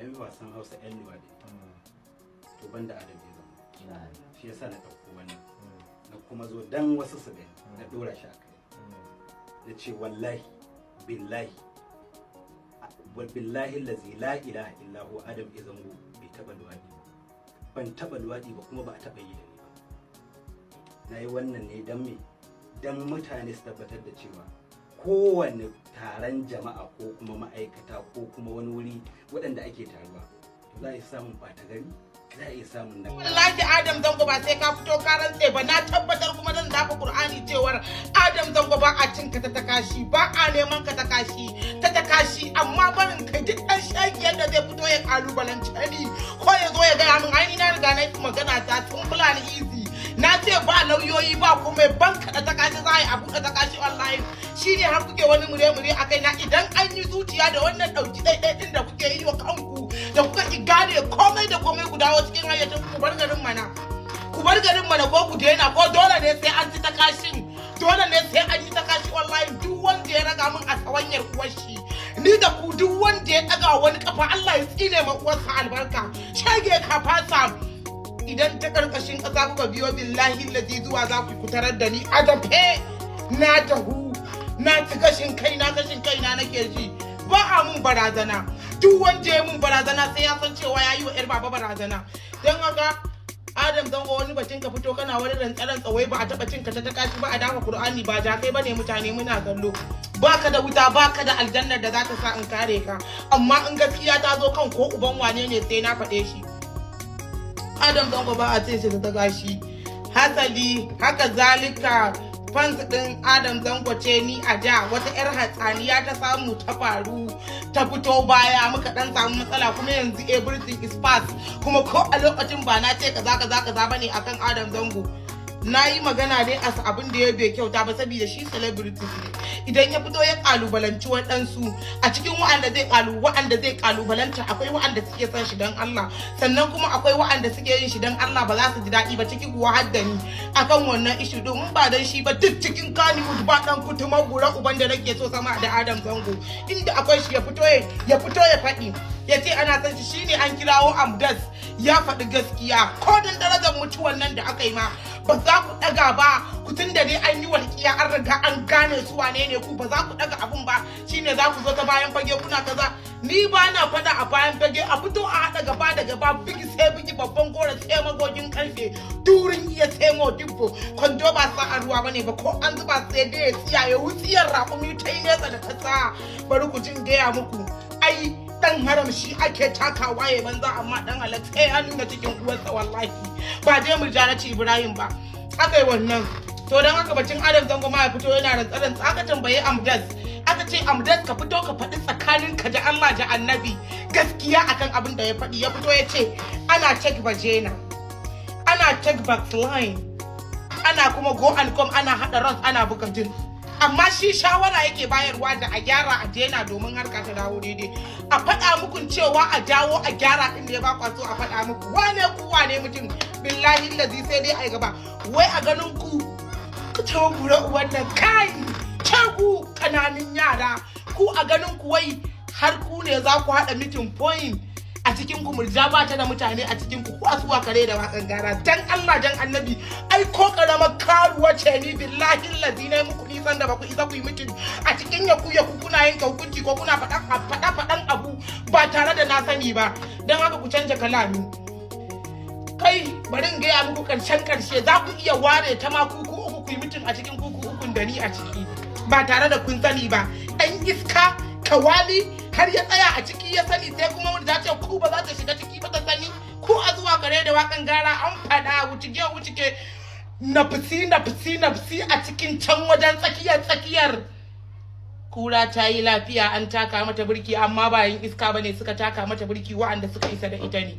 yan wasan Hausa yan liwadi to banda Adam Zango shi yasa na ɗauko wannan na kuma zo dan wasu su gani na dora shi a kai na ce wallahi billahi allazi la ilaha illa hu Adam Zango bai taba luwadi ban taba luwadi ba kuma ba a taba yi da ni ba na yi wannan ne dan mutane su tabbatar da cewa kowane taron jama'a ko kuma ma'aikata ko kuma wani wuri waɗanda ake taruwa za a yi samun ɓata gari za a iya samun nan. Wallahi Adam Zango ba sai ka fito ka rantse ba na tabbatar kuma zan dafa Qur'ani cewar Adam Zango ba a cin ka ta kashi ba a neman ka ta kashi amma barin kai duk ɗan shagiyar da zai fito ya kalubalance ni ko ya zo ya gaya min ai na riga na yi magana ta tun fulani easy na ce ba lauyoyi ba kuma banka da ta kashi za a yi abu da ta kashi online shine har kuke wani mure-mure a kai na idan an yi zuciya da wannan ɗauki ɗaiɗai ɗin da kuke yi wa kanku da kuka ki gane komai da komai ku dawo cikin hayyacin ku bar garin mana ko ku daina ko dole ne sai an ci ta kashin dole ne sai an yi ta kashi wallahi duk wanda ya raga min a tsawanyar uwar shi ni da ku duk wanda ya ɗaga wani kafa Allah ya tsine ma uwarsa albarka shege ka fasa idan ta karkashin ƙasa kuka biyo billahi lazi zuwa za ku tarar da ni a dafe na dahu na ci gashin kaina nake ji ba a mun barazana duk wanda ya mun barazana sai ya san cewa ya yi wa yar baba barazana don haka Adam Zango wani batun ka fito kana wani rantsaran wai ba a taba cin ka ta kashi ba a dafa Qur'ani ba ja kai bane mutane muna kallo baka da wuta baka da aljannar da zaka sa in kare ka amma in gaskiya ta zo kan ko uban wane ne sai na faɗe shi Adam Zango ba a ce shi ta gashi hasali haka zalika fans din Adam Zango ce ni a da wata yar hatsaniya ta samu ta faru ta fito baya muka dan samu matsala kuma yanzu everything is fast kuma ko a lokacin ba na ce kaza bane akan Adam Zango na yi magana ne a abin da ya bai kyauta ba saboda shi celebrity ne idan ya fito ya kalubalanci waɗansu a cikin wa'anda zai kalubalanta akwai wa'anda suke son shi don Allah sannan kuma akwai wa'anda suke yin shi don Allah ba za su ji daɗi ba ciki kuwa haddani akan wannan issue domin ba dan shi ba duk cikin Kannywood ba dan kutuma gura uban da nake so sama da Adam Zango inda akwai shi ya fito ya faɗi ya ce ana son shi shine an kirawo Amdas ya faɗi gaskiya ko dan darajar mutuwan nan da aka yi ma ba za ku daga ba ku tun da dai an yi walƙiya an riga an gane su wane ne ku ba za ku daga abun ba shine za ku zo ta bayan fage kuna kaza ni ba na faɗa a bayan fage a fito a haɗa gaba da gaba bigi sai bigi babban gora sai magogin karfe durin iya sai mo dibbo kwando ba sa a ruwa bane ba ko an zuba sai dai ya tsiyaye wutsiyar raƙumi ta yi nesa da kasa bari ku jin gaya muku ai dan haram shi ake takawa ya banza amma dan halak sai ya nuna cikin uwarsa wallahi ba dai Murjanatu Ibrahim ba aka yi wannan to dan haka bacin Adam Zango ma ya fito yana rantsaran aka tambaye Amdas aka ce Amdas ka fito ka faɗi tsakaninka da Allah da Annabi gaskiya akan abin da ya faɗi ya fito ya ce ana check vagina ana check backline ana kuma go and come ana hada ras ana buga jin amma shi shawara yake bayarwa da a gyara a daina domin harka ta dawo daidai a faɗa muku cewa a dawo a gyara din da ya ba kwaso a faɗa muku wane mutum billahi lazi sai dai ai gaba wai a ganin ku ta gura wannan kai ku kananin yara ku a ganin ku wai har ku ne za ku haɗa meeting point a cikin ku Murja ba ta da mutane a cikin ku asuwa kare da wakan gara dan Allah dan Annabi ai ko karamar karuwa ce ni billahi allazi ne muku nisan da baku isa ku yi mutum a cikin ya ku kuna yin hukunci ko kuna faɗan abu ba tare da na sani ba dan haka ku canja kalami kai bari in gaya muku karshe za ku iya ware ta ma kuku uku ku yi mutum a cikin kuku ukun da ni a ciki ba tare da kun sani ba dan iska kawali har ya tsaya a ciki ya sani sai kuma wani ta ce ku ba za ta shiga ciki ba ta sani ku a zuwa kare da wakan gara an fada wucike nafsi a cikin can wajen tsakiyar kura ta yi lafiya an taka mata birki amma ba yin iska bane suka taka mata birki wa'anda suka isa da ita ne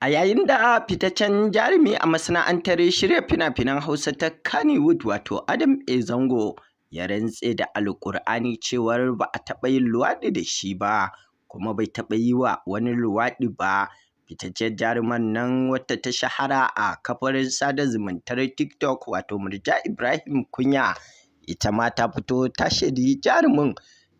a yayin da fitaccen jarumi a masana'antar shirya fina-finan Hausa ta Kannywood wato Adam Zango ya rantse da Alƙur'ani cewar ba a taɓa yin luwaɗi da shi ba kuma bai taɓa yi wa wani luwaɗi ba. Fitaccen jaruman nan wata ta shahara a kafar sada zumuntar TikTok wato Murja Ibrahim Kunya ita ma ta fito ta shaidi jarumin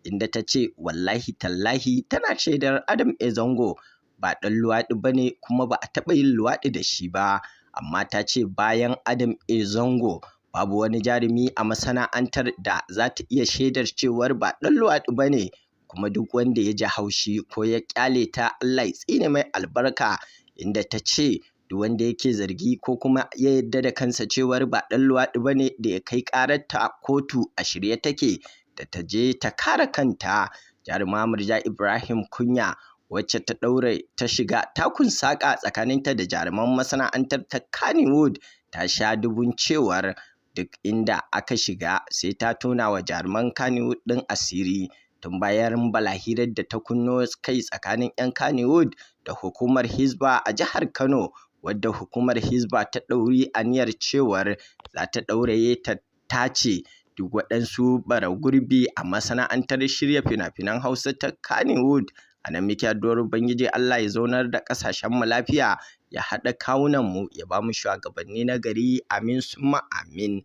inda ta ce wallahi tallahi tana shaidar Adam A Zango ba ɗan luwaɗi ba ne kuma ba a taɓa yin luwaɗi da shi ba, amma ta ce bayan Adam A Zango babu wani jarumi a masana'antar da za ta iya shaidar cewar ba ɗan luwaɗi ba ne, kuma duk wanda ya ji haushi ko ya ƙyale ta Allah ya tsine mai albarka, inda ta ce duk wanda yake zargi ko kuma ya yarda da kansa cewar ba ɗan luwaɗi ba ne da ya kai ƙararta kotu a shirye take da ta je ta kare kanta. Jaruma Murja Ibrahim Kunya wacce ta shiga takun saƙa tsakaninta da jaruman masana'antar ta Kannywood ta sha dubun cewar duk inda aka shiga sai ta tona wa jaruman Kannywood ɗin asiri, tun bayan balahirar da ta kunno kai tsakanin 'yan Kannywood da hukumar Hisba a jihar Kano, wadda hukumar Hisba ta ɗauri aniyar cewar za ta ɗauraye ta tace duk waɗansu bara gurbi a masana'antar shirya fina-finan Hausa ta Kannywood. A nan muke addu'ar Ubangiji Allah ya zaunar da ƙasashenmu lafiya, ya haɗa kawunanmu, ya ba mu shugabanni na gari, amin summa amin.